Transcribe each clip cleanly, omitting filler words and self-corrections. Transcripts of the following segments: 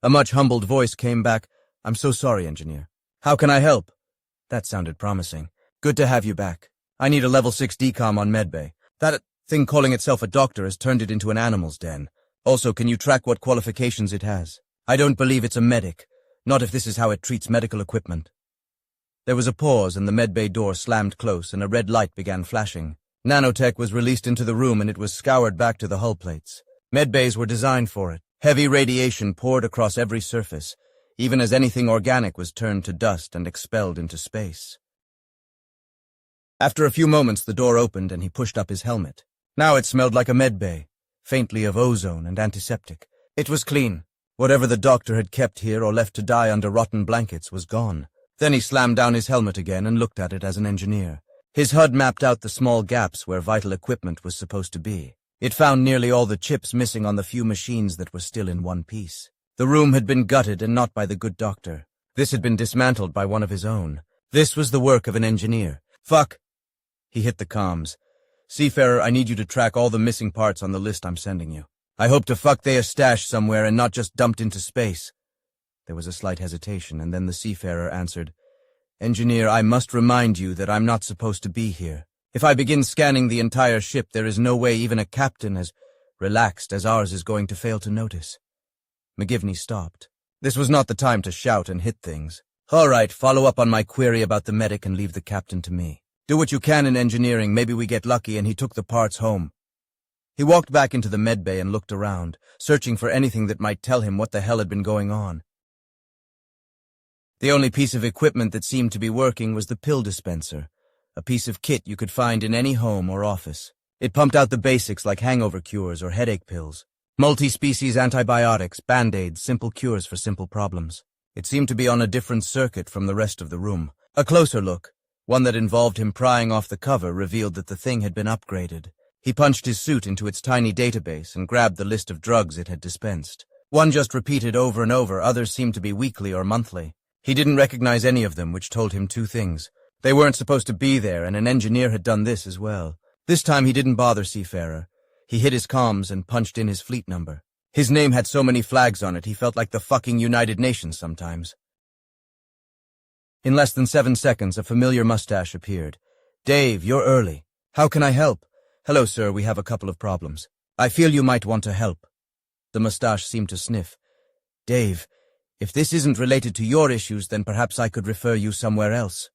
A much humbled voice came back. "I'm so sorry, engineer. How can I help?" That sounded promising. "Good to have you back. I need a level 6 decom on medbay. That thing calling itself a doctor has turned it into an animal's den. Also, can you track what qualifications it has? I don't believe it's a medic. Not if this is how it treats medical equipment." There was a pause and the medbay door slammed close and a red light began flashing. Nanotech was released into the room and it was scoured back to the hull plates. Medbays were designed for it. Heavy radiation poured across every surface, even as anything organic was turned to dust and expelled into space. After a few moments, the door opened and he pushed up his helmet. Now it smelled like a medbay, faintly of ozone and antiseptic. It was clean. Whatever the doctor had kept here or left to die under rotten blankets was gone. Then he slammed down his helmet again and looked at it as an engineer. His HUD mapped out the small gaps where vital equipment was supposed to be. It found nearly all the chips missing on the few machines that were still in one piece. The room had been gutted and not by the good doctor. This had been dismantled by one of his own. This was the work of an engineer. Fuck! He hit the comms. "Seafarer, I need you to track all the missing parts on the list I'm sending you. I hope to fuck they are stashed somewhere and not just dumped into space." There was a slight hesitation, and then the Seafarer answered, "Engineer, I must remind you that I'm not supposed to be here. If I begin scanning the entire ship, there is no way even a captain as relaxed as ours is going to fail to notice." McGivney stopped. This was not the time to shout and hit things. "All right, follow up on my query about the medic and leave the captain to me. Do what you can in engineering, maybe we get lucky and he took the parts home." He walked back into the medbay and looked around, searching for anything that might tell him what the hell had been going on. The only piece of equipment that seemed to be working was the pill dispenser, a piece of kit you could find in any home or office. It pumped out the basics like hangover cures or headache pills, multi-species antibiotics, band-aids, simple cures for simple problems. It seemed to be on a different circuit from the rest of the room. A closer look, one that involved him prying off the cover, revealed that the thing had been upgraded. He punched his suit into its tiny database and grabbed the list of drugs it had dispensed. One just repeated over and over, others seemed to be weekly or monthly. He didn't recognize any of them, which told him two things. They weren't supposed to be there, and an engineer had done this as well. This time he didn't bother Seafarer. He hit his comms and punched in his fleet number. His name had so many flags on it, he felt like the fucking United Nations sometimes. In less than 7 seconds, a familiar mustache appeared. "Dave, you're early. How can I help?" "Hello, sir, we have a couple of problems. I feel you might want to help." The mustache seemed to sniff. "Dave, if this isn't related to your issues, then perhaps I could refer you somewhere else."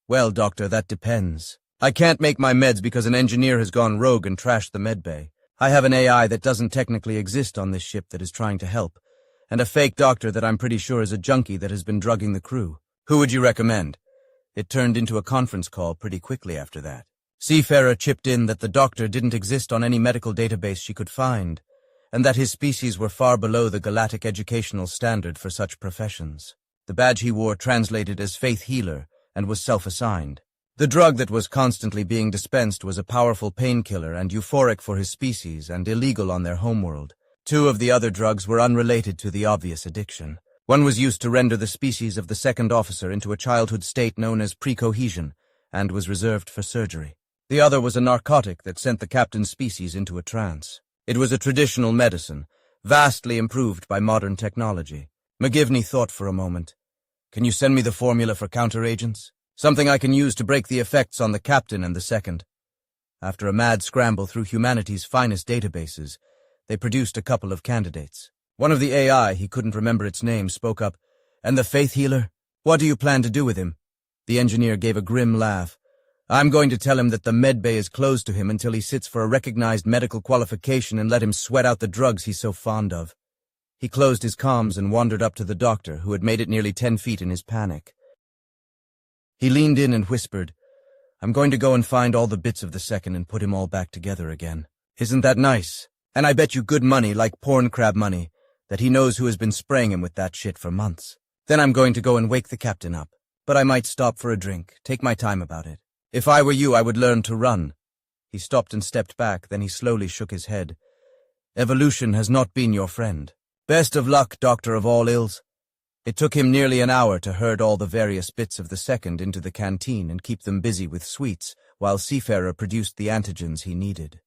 "Well, doctor, that depends. I can't make my meds because an engineer has gone rogue and trashed the medbay. I have an AI that doesn't technically exist on this ship that is trying to help, and a fake doctor that I'm pretty sure is a junkie that has been drugging the crew. Who would you recommend?" It turned into a conference call pretty quickly after that. Seafarer chipped in that the doctor didn't exist on any medical database she could find, and that his species were far below the galactic educational standard for such professions. The badge he wore translated as Faith Healer and was self-assigned. The drug that was constantly being dispensed was a powerful painkiller and euphoric for his species and illegal on their homeworld. 2 of the other drugs were unrelated to the obvious addiction. One was used to render the species of the second officer into a childhood state known as precohesion and was reserved for surgery. The other was a narcotic that sent the captain's species into a trance. It was a traditional medicine, vastly improved by modern technology. McGivney thought for a moment. "Can you send me the formula for counteragents? Something I can use to break the effects on the captain and the second." After a mad scramble through humanity's finest databases, they produced a couple of candidates. One of the AI, he couldn't remember its name, spoke up. "And the Faith Healer? What do you plan to do with him?" The engineer gave a grim laugh. "I'm going to tell him that the medbay is closed to him until he sits for a recognized medical qualification and let him sweat out the drugs he's so fond of." He closed his comms and wandered up to the doctor, who had made it nearly 10 feet in his panic. He leaned in and whispered, "I'm going to go and find all the bits of the second and put him all back together again. Isn't that nice? And I bet you good money, like porn crab money, that he knows who has been spraying him with that shit for months. Then I'm going to go and wake the captain up. But I might stop for a drink, take my time about it. If I were you, I would learn to run." He stopped and stepped back, then he slowly shook his head. "Evolution has not been your friend. Best of luck, doctor of all ills." It took him nearly an hour to herd all the various bits of the second into the canteen and keep them busy with sweets, while Seafarer produced the antigens he needed.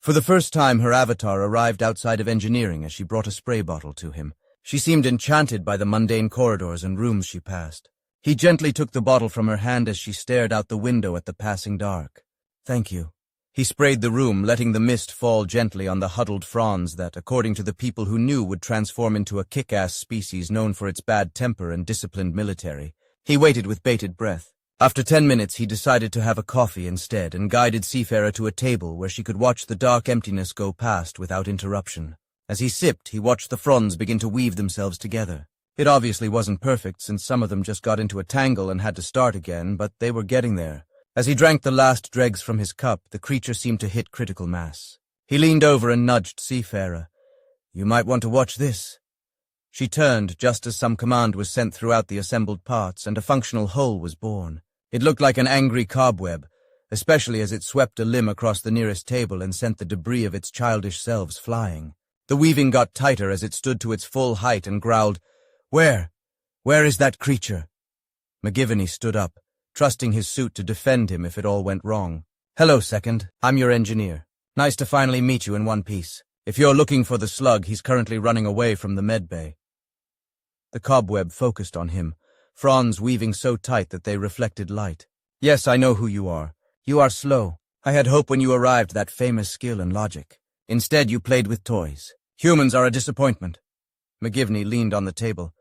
For the first time, her avatar arrived outside of engineering as she brought a spray bottle to him. She seemed enchanted by the mundane corridors and rooms she passed. He gently took the bottle from her hand as she stared out the window at the passing dark. "Thank you." He sprayed the room, letting the mist fall gently on the huddled fronds that, according to the people who knew, would transform into a kick-ass species known for its bad temper and disciplined military. He waited with bated breath. After 10 minutes, he decided to have a coffee instead and guided Seafarer to a table where she could watch the dark emptiness go past without interruption. As he sipped, he watched the fronds begin to weave themselves together. It obviously wasn't perfect, since some of them just got into a tangle and had to start again, but they were getting there. As he drank the last dregs from his cup, the creature seemed to hit critical mass. He leaned over and nudged Seafarer. "You might want to watch this." She turned just as some command was sent throughout the assembled parts, and a functional whole was born. It looked like an angry cobweb, especially as it swept a limb across the nearest table and sent the debris of its childish selves flying. The weaving got tighter as it stood to its full height and growled, Where is that creature?" McGivney stood up, trusting his suit to defend him if it all went wrong. "Hello, Second. I'm your engineer. Nice to finally meet you in one piece. If you're looking for the slug, he's currently running away from the medbay." The cobweb focused on him, fronds weaving so tight that they reflected light. "Yes, I know who you are. You are slow. I had hope when you arrived that famous skill and logic. Instead, you played with toys. Humans are a disappointment." McGivney leaned on the table.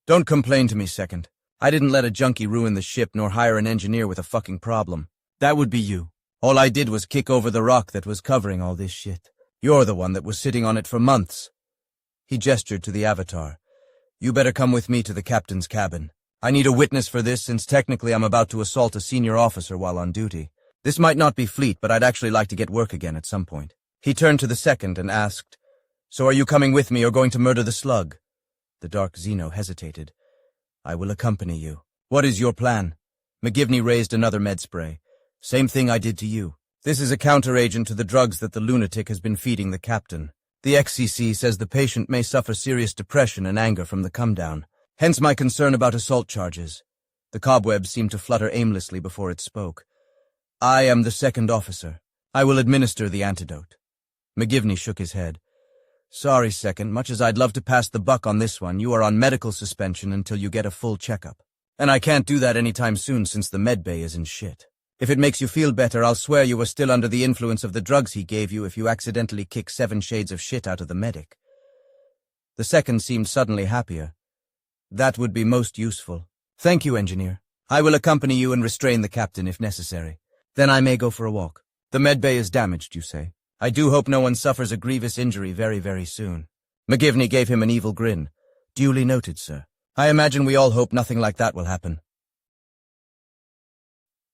"Don't complain to me, Second. I didn't let a junkie ruin the ship nor hire an engineer with a fucking problem. That would be you. All I did was kick over the rock that was covering all this shit. You're the one that was sitting on it for months." He gestured to the avatar. "You better come with me to the captain's cabin. I need a witness for this, since technically I'm about to assault a senior officer while on duty. This might not be fleet, but I'd actually like to get work again at some point." He turned to the Second and asked, "So are you coming with me or going to murder the slug?" The dark Xeno hesitated. "I will accompany you." "What is your plan?" McGivney raised another med spray. "Same thing I did to you. This is a counteragent to the drugs that the lunatic has been feeding the captain. The XCC says the patient may suffer serious depression and anger from the come-down. Hence my concern about assault charges." The cobweb seemed to flutter aimlessly before it spoke. "I am the second officer. I will administer the antidote." McGivney shook his head. "Sorry, Second, much as I'd love to pass the buck on this one, you are on medical suspension until you get a full checkup. And I can't do that anytime soon since the medbay is in shit. If it makes you feel better, I'll swear you were still under the influence of the drugs he gave you if you accidentally kick 7 shades of shit out of the medic." The Second seemed suddenly happier. "That would be most useful. Thank you, engineer. I will accompany you and restrain the captain if necessary. Then I may go for a walk. The medbay is damaged, you say? I do hope no one suffers a grievous injury very, very soon." McGivney gave him an evil grin. "Duly noted, sir. I imagine we all hope nothing like that will happen."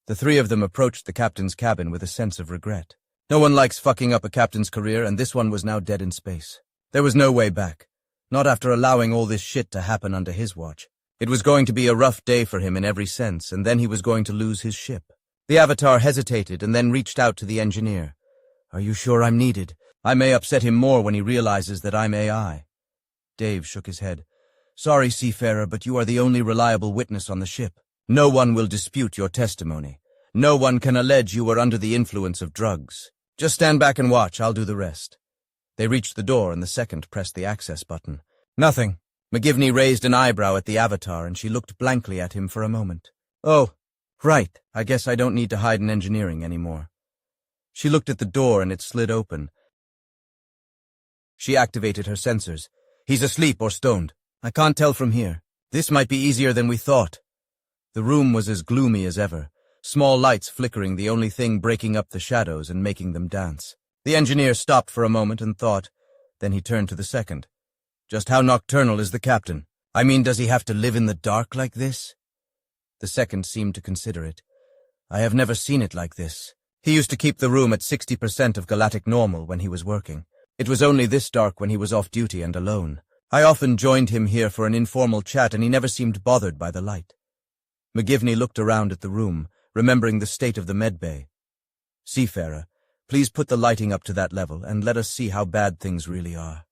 The three of them approached the captain's cabin with a sense of regret. No one likes fucking up a captain's career, and this one was now dead in space. There was no way back. Not after allowing all this shit to happen under his watch. It was going to be a rough day for him in every sense, and then he was going to lose his ship. The avatar hesitated and then reached out to the engineer. "Are you sure I'm needed? I may upset him more when he realizes that I'm AI." Dave shook his head. "Sorry, Seafarer, but you are the only reliable witness on the ship. No one will dispute your testimony. No one can allege you were under the influence of drugs. Just stand back and watch, I'll do the rest." They reached the door and the Second pressed the access button. "Nothing." McGivney raised an eyebrow at the avatar and she looked blankly at him for a moment. "Oh, right, I guess I don't need to hide in engineering anymore." She looked at the door and it slid open. She activated her sensors. "He's asleep or stoned. I can't tell from here. This might be easier than we thought." The room was as gloomy as ever, small lights flickering, the only thing breaking up the shadows and making them dance. The engineer stopped for a moment and thought. Then he turned to the Second. "Just how nocturnal is the captain? I mean, does he have to live in the dark like this?" The Second seemed to consider it. "I have never seen it like this. He used to keep the room at 60% of galactic normal when he was working. It was only this dark when he was off duty and alone. I often joined him here for an informal chat and he never seemed bothered by the light." McGivney looked around at the room, remembering the state of the medbay. "Seafarer, please put the lighting up to that level and let us see how bad things really are."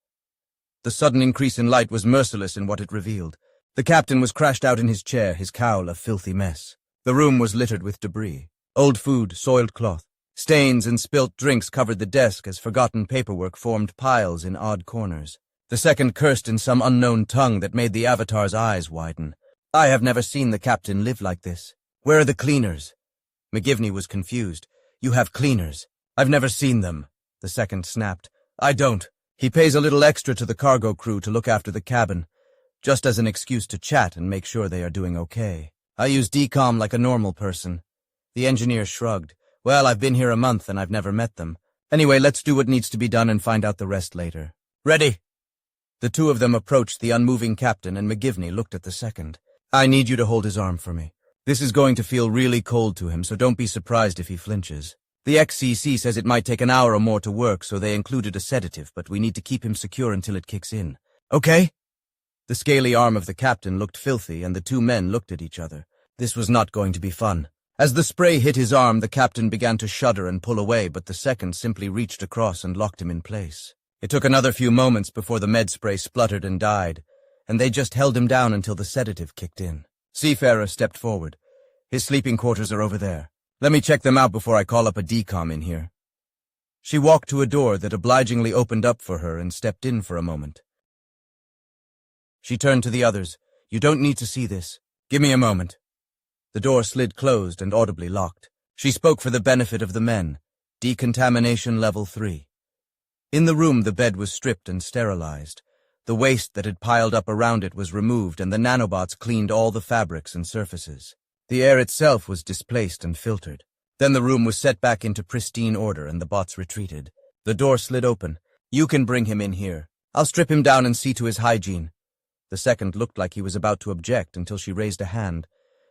The sudden increase in light was merciless in what it revealed. The captain was crashed out in his chair, his cowl a filthy mess. The room was littered with debris. Old food, soiled cloth, Stains and spilt drinks covered the desk as forgotten paperwork formed piles in odd corners. The second cursed in some unknown tongue that made the Avatar's eyes widen. I have never seen the captain live like this. Where are the cleaners? McGivney was confused. You have cleaners. I've never seen them. The second snapped. I don't. He pays a little extra to the cargo crew to look after the cabin, just as an excuse to chat and make sure they are doing okay. I use decom like a normal person. The engineer shrugged. Well, I've been here a month and I've never met them. Anyway, let's do what needs to be done and find out the rest later. Ready? The two of them approached the unmoving captain and McGivney looked at the second. I need you to hold his arm for me. This is going to feel really cold to him, so don't be surprised if he flinches. The XCC says it might take an hour or more to work, so they included a sedative, but we need to keep him secure until it kicks in. Okay? The scaly arm of the captain looked filthy, and the two men looked at each other. This was not going to be fun. As the spray hit his arm, the captain began to shudder and pull away, but the second simply reached across and locked him in place. It took another few moments before the med spray spluttered and died, and they just held him down until the sedative kicked in. Seafarer stepped forward. His sleeping quarters are over there. Let me check them out before I call up a decom in here. She walked to a door that obligingly opened up for her and stepped in for a moment. She turned to the others. You don't need to see this. Give me a moment. The door slid closed and audibly locked. She spoke for the benefit of the men. Decontamination level 3. In the room, the bed was stripped and sterilized. The waste that had piled up around it was removed, and the nanobots cleaned all the fabrics and surfaces. The air itself was displaced and filtered. Then the room was set back into pristine order, and the bots retreated. The door slid open. You can bring him in here. I'll strip him down and see to his hygiene. The second looked like he was about to object until she raised a hand.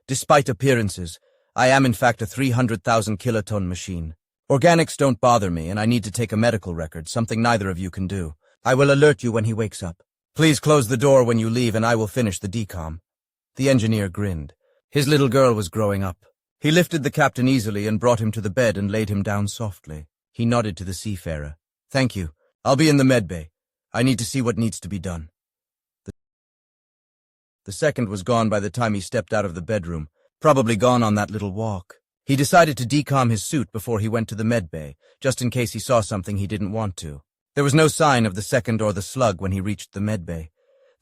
Despite appearances, I am in fact a 300,000 kiloton machine. Organics don't bother me, and I need to take a medical record, something neither of you can do. I will alert you when he wakes up. Please close the door when you leave, and I will finish the decom. The engineer grinned. His little girl was growing up. He lifted the captain easily and brought him to the bed and laid him down softly. He nodded to the seafarer. Thank you. I'll be in the medbay. I need to see what needs to be done. The second was gone by the time he stepped out of the bedroom, probably gone on that little walk. He decided to decom his suit before he went to the medbay, just in case he saw something he didn't want to. There was no sign of the second or the slug when he reached the medbay,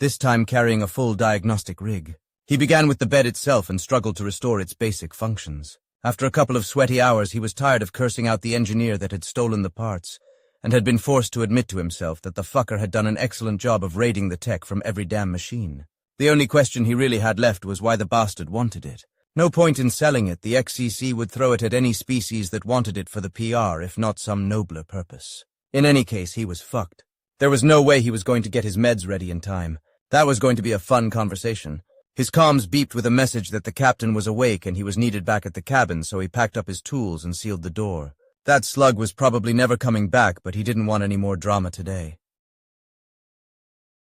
this time carrying a full diagnostic rig. He began with the bed itself and struggled to restore its basic functions. After a couple of sweaty hours, he was tired of cursing out the engineer that had stolen the parts, and had been forced to admit to himself that the fucker had done an excellent job of raiding the tech from every damn machine. The only question he really had left was why the bastard wanted it. No point in selling it. The XCC would throw it at any species that wanted it for the PR, if not some nobler purpose. In any case, he was fucked. There was no way he was going to get his meds ready in time. That was going to be a fun conversation. His comms beeped with a message that the captain was awake and he was needed back at the cabin, so he packed up his tools and sealed the door. That slug was probably never coming back, but he didn't want any more drama today.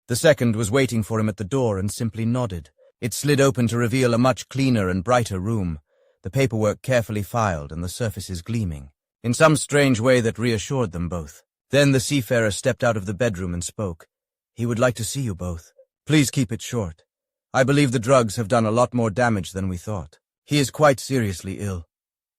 The second was waiting for him at the door and simply nodded. It slid open to reveal a much cleaner and brighter room, the paperwork carefully filed and the surfaces gleaming, in some strange way that reassured them both. Then the seafarer stepped out of the bedroom and spoke. He would like to see you both. Please keep it short. I believe the drugs have done a lot more damage than we thought. He is quite seriously ill.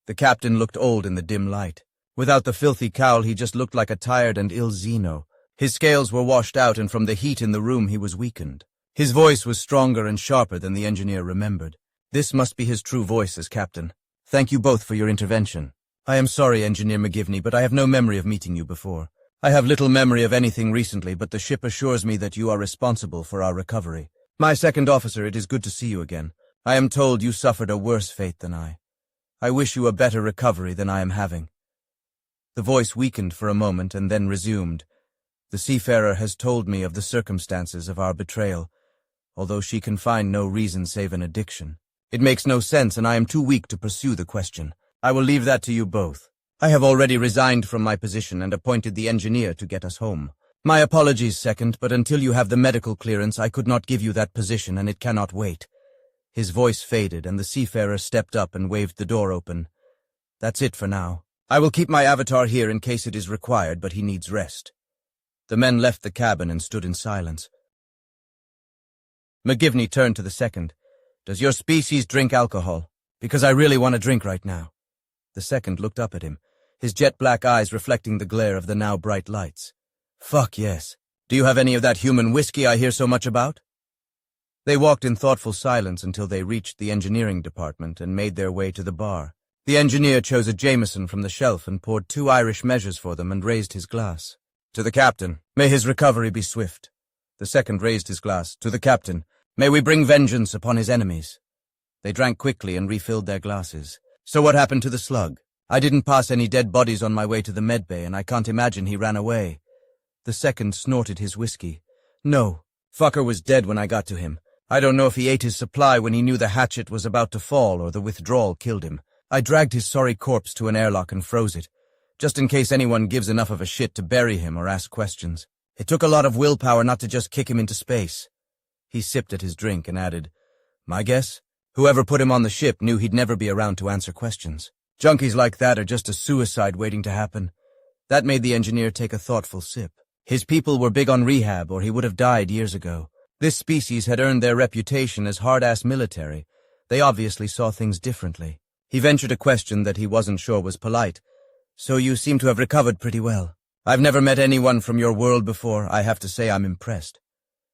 The captain looked old in the dim light. Without the filthy cowl, he just looked like a tired and ill Xeno. His scales were washed out, and from the heat in the room he was weakened. His voice was stronger and sharper than the engineer remembered. This must be his true voice as captain. Thank you both for your intervention. I am sorry, Engineer McGivney, but I have no memory of meeting you before. I have little memory of anything recently, but the ship assures me that you are responsible for our recovery. My second officer, it is good to see you again. I am told you suffered a worse fate than I. I wish you a better recovery than I am having. The voice weakened for a moment and then resumed. The seafarer has told me of the circumstances of our betrayal, although she can find no reason save an addiction. It makes no sense, and I am too weak to pursue the question. I will leave that to you both. I have already resigned from my position and appointed the engineer to get us home. My apologies, second, but until you have the medical clearance, I could not give you that position, and it cannot wait. His voice faded, and the seafarer stepped up and waved the door open. That's it for now. I will keep my avatar here in case it is required, but he needs rest. The men left the cabin and stood in silence. McGivney turned to the second. Does your species drink alcohol? Because I really want a drink right now. The second looked up at him. his jet-black eyes reflecting the glare of the now bright lights. Fuck yes. Do you have any of that human whiskey I hear so much about? They walked in thoughtful silence until they reached the engineering department and made their way to the bar. The engineer chose a Jameson from the shelf and poured 2 Irish measures for them and raised his glass. To the captain, may his recovery be swift. The second raised his glass. To the captain, may we bring vengeance upon his enemies. They drank quickly and refilled their glasses. So what happened to the slug? I didn't pass any dead bodies on my way to the medbay, and I can't imagine he ran away. The second snorted his whiskey. No, fucker was dead when I got to him. I don't know if he ate his supply when he knew the hatchet was about to fall or the withdrawal killed him. I dragged his sorry corpse to an airlock and froze it, just in case anyone gives enough of a shit to bury him or ask questions. It took a lot of willpower not to just kick him into space. He sipped at his drink and added, my guess? Whoever put him on the ship knew he'd never be around to answer questions. Junkies like that are just a suicide waiting to happen. That made the engineer take a thoughtful sip. His people were big on rehab, or he would have died years ago. This species had earned their reputation as hard-ass military. They obviously saw things differently. He ventured a question that he wasn't sure was polite. So you seem to have recovered pretty well. I've never met anyone from your world before. I have to say I'm impressed.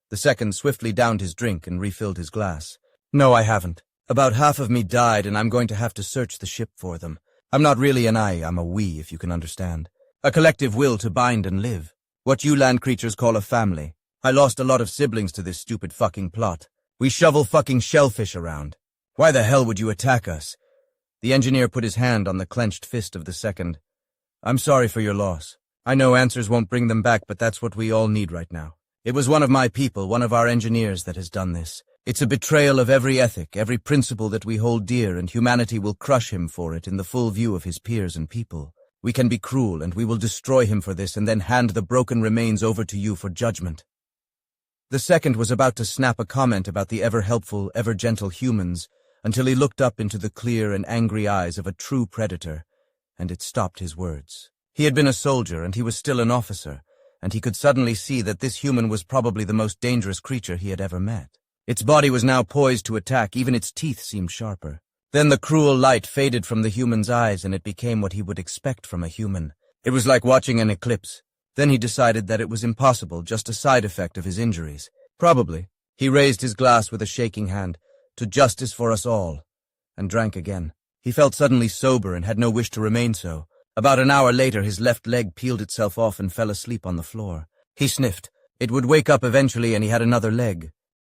The second swiftly downed his drink and refilled his glass. No, I haven't. About half of me died, and I'm going to have to search the ship for them. I'm not really an I, I'm a we, if you can understand. A collective will to bind and live. What you land creatures call a family. I lost a lot of siblings to this stupid fucking plot. We shovel fucking shellfish around. Why the hell would you attack us? The engineer put his hand on the clenched fist of the second. I'm sorry for your loss. I know answers won't bring them back, but that's what we all need right now. It was one of my people, one of our engineers that has done this. It's a betrayal of every ethic, every principle that we hold dear, and humanity will crush him for it in the full view of his peers and people. We can be cruel, and we will destroy him for this and then hand the broken remains over to you for judgment. The second was about to snap a comment about the ever-helpful, ever-gentle humans until he looked up into the clear and angry eyes of a true predator, and it stopped his words. He had been a soldier, and he was still an officer, and he could suddenly see that this human was probably the most dangerous creature he had ever met. Its body was now poised to attack, even its teeth seemed sharper. Then the cruel light faded from the human's eyes, and it became what he would expect from a human. It was like watching an eclipse. Then he decided that it was impossible, just a side effect of his injuries. Probably. He raised his glass with a shaking hand, to justice for us all, and drank again. He felt suddenly sober and had no wish to remain so. About an hour later, his left leg peeled itself off and fell asleep on the floor. He sniffed. It would wake up eventually, and he had another leg.